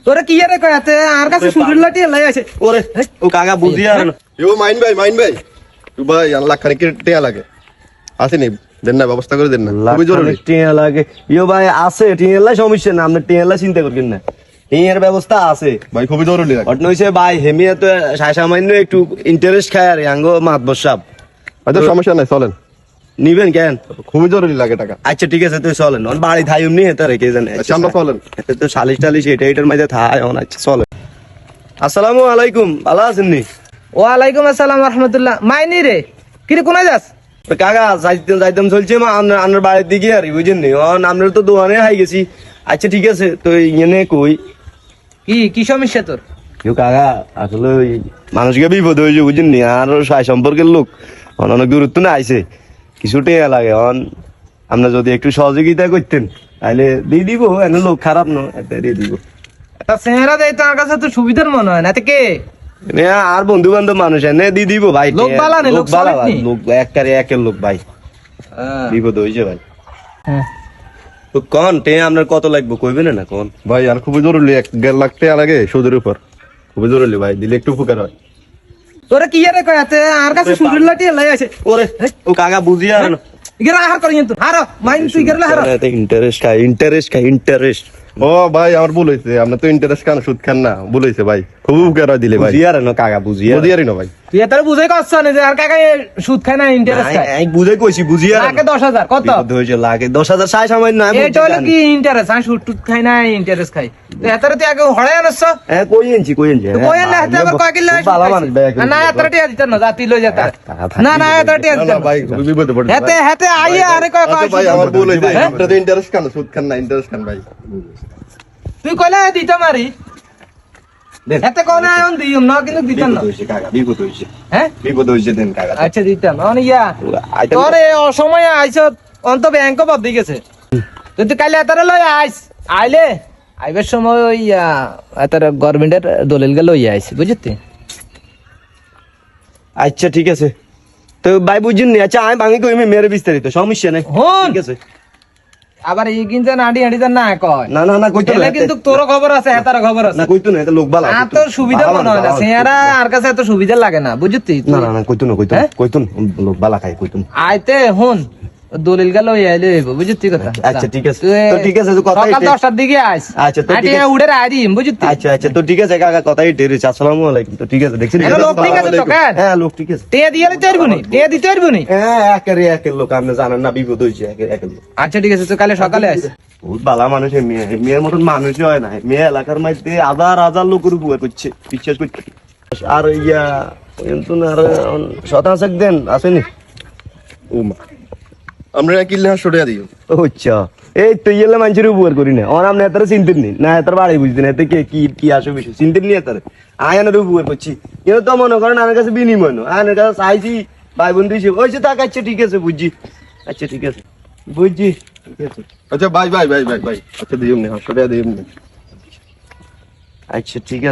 তোরা কি রে কয়াতে আর কাছে সুন্দর লাটি লাই আছে ওরে ও কাকা বুঝি আর ইও মাইন ভাই তো ভাই আল্লাহ খানিক টিয়া লাগে আসেনি দেন না ব্যবস্থা করে দেন না খুবই জরুরি টিয়া লাগে ইও ভাই আছে টিয়ালা সমস্যা না আপনি টিয়ালা চিন্তা করবেন না টিয়ার ব্যবস্থা আছে ভাই খুবই জরুরি লাগে ঘটনা হইছে ভাই হেমিয়া তো সামান্য একটু ইন্টারেস্ট খায় আর আঙ্গ মাতবর সাহেব হয়তো সমস্যা নাই চলেন নিবেন কেন খুবই জরুরি লাগে টাকা আচ্ছা ঠিক আছে তুই চলেন বাড়ি থাই এমনি হেতে রেখে জানে আচ্ছা আমরা চলেন এতে তো সালিশ টালিশ এটার মাঝে থাই আচ্ছা চলেন আসসালামু আলাইকুম ভালো আছেন নি ওয়ালাইকুম আসসালাম রাহমাতুল্লাহ মাইনি রে কি রে কোনায় যাস কাকা যাইতাম চলছে মা আপনার বাড়ির দিকে আর বুঝেন নি আপনার তো দোকানে হাই গেছি আচ্ছা ঠিক আছে তো ইয়ে কই কি সমস্যা তোর কেউ কাকা আসলে ওই মানুষকে বিপদ হয়েছে বুঝেন নি আর সাই সম্পর্কের লোক অনেক দূরত্ব না আইছে কিছু টেয়া লাগে আপনার যদি একটু সহযোগিতা করতেন তাহলে দিয়ে দিব এনে লোক খারাপ নয় দিয়ে দিব একটা চেহারা দেয় তোর কাছে তো সুবিধার মনে হয় না এতে কে আর বন্ধু বান্ধব মানুষ এনে দিয়ে দিব ভাই লোক বালা নে, লোক বালা সলিড নি। লোক একের লোক ভাই বিপদ হয়েছে ভাই হ্যাঁ তো কন টে আপনার কত লাগবে কইবেন না কোন ভাই আর খুবই জরুরি 1.5 লাখ টাকা লাগে সুদের উপর খুবই জরুরি ভাই দিলে একটু উপকার হয় তোরা কি রে কয়াতে আর কাছে সুন্দর লাটি লাই আছে ওরে ও কাকা বুঝি আর ইগরা আহার করিয়েন তো হারো মাইন তুই গেলে হারো ইন্টারেস্ট ও ভাই আমার ভুল হয়েছে আপনি তো ইন্টারেস্ট খান সুদ খান না ভুল হয়েছে ভাই খুব উপকার হয় দিলে ভাই বুঝি আর না কাকা বুঝি আর বুঝিয়ারি না ভাই তুই এত বুঝাই কষ্ট না যে আর কাকা সুদ খায় না ইন্টারেস্ট খায় আমি বুঝাই কইছি বুঝি আর লাখে 10,000 কত বিপদ হয়েছে লাগে 10,000 সাই সামান্য আমি এটা হলো কি ইন্টারেস্ট আমি সুদ টুদ খাই না ইন্টারেস্ট খাই তো এতরে তুই আগে হড়াই আনছ হ্যাঁ কই আনছি কই না হাতে আবার কয় কিলো ভালো মানুষ ভাই না এতরে টিয়া দিত না জাতি লই যেত না না এতরে টিয়া দিত না ভাই খুবই বিপদে পড়ে হেতে হেতে আইয়া আরে কয় আচ্ছা ভাই আমার ভুল হয়েছে আপনি তো ইন্টারেস্ট খান সুদ খান না ইন্টারেস্ট খান ভাই তুই কইলা দিত মারি হেতে কোন আয়ন দিম না কিন্তু দিত না বিপদ হয়েছে হ্যাঁ বিপদ হয়েছে দেন কাকা আচ্ছা দিতাম অনিয়া তোরে অসময়ে আইছ অন্ত ব্যাংক বদ গেছে তুই কালে এতরে লই আইস আইলে আইবার সময় ওই এতরে গভর্নমেন্টের দলিল গেল লই আইস বুঝতি আচ্ছা ঠিক আছে তো ভাই বুঝুন নি আচ্ছা আমি ভাঙি কই মেরে বিস্তারিত সমস্যা নাই হন ঠিক আছে আবার এই কিনতে নাডি হাঁড়ি না কয় না না না কইতো এলে না কিন্তু তোর খবর আছে হেতার খবর আছে না কইতো না এটা লোক বালা আর তোর সুবিধা মনে হয় না সেরা আর কাছে এত সুবিধা লাগে না বুঝতি না না না কইতো না কইতো না লোক বালা খাই কইতো না আইতে হন দলিল গেল আইলে বুঝতি কথা আচ্ছা ঠিক আছে তো ঠিক আছে তো কথা সকাল 10টার দিকে আইস আচ্ছা তো ঠিক আছে উড়ে আইরি বুঝতি আচ্ছা আচ্ছা তো ঠিক আছে কাকা কথাই টেরেছে আসসালামু আলাইকুম তো ঠিক আছে দেখছেন এলো লোক ঠিক আছে তো কেন হ্যাঁ লোক ঠিক আছে তে দিয়ে দিতে পারবো নি তে দিতে পারবো নি হ্যাঁ একের লোক আপনি জানেন না বিপদ হয়েছে একের লোক আচ্ছা ঠিক আছে তো কালে সকালে আইস বহুত বালা মানুষ মেয়ের মতন মানুষই হয় না মেয়ে এলাকার মধ্যে হাজার লোকের উপকার করছে বিশ্বাস করছে আর ইয়া কিন্তু আর শতাংশ দেন আসেনি ও মা আমরা কিল্লে হাসড়িয়া দিও আচ্ছা এই তো ইয়েলে মানুষের উপকার করি না ওর আপনি এত চিন্তিত নেই না এত বাড়ি বুঝতেন এতে কি আসে বিষয় চিন্তিত নিয়ে এত আয়নের উপকার করছি কিন্তু তো মনে করেন আমার কাছে বিনিময় নয় আয়নের কাছে চাইছি ভাই বন্ধু হিসেবে ওই যে তাক আচ্ছা ঠিক আছে বুঝছি আচ্ছা ঠিক আছে বুঝছি ঠিক আছে আচ্ছা ভাই আচ্ছা দিও নি হাসড়িয়া দিও নি আচ্ছা ঠিক আছে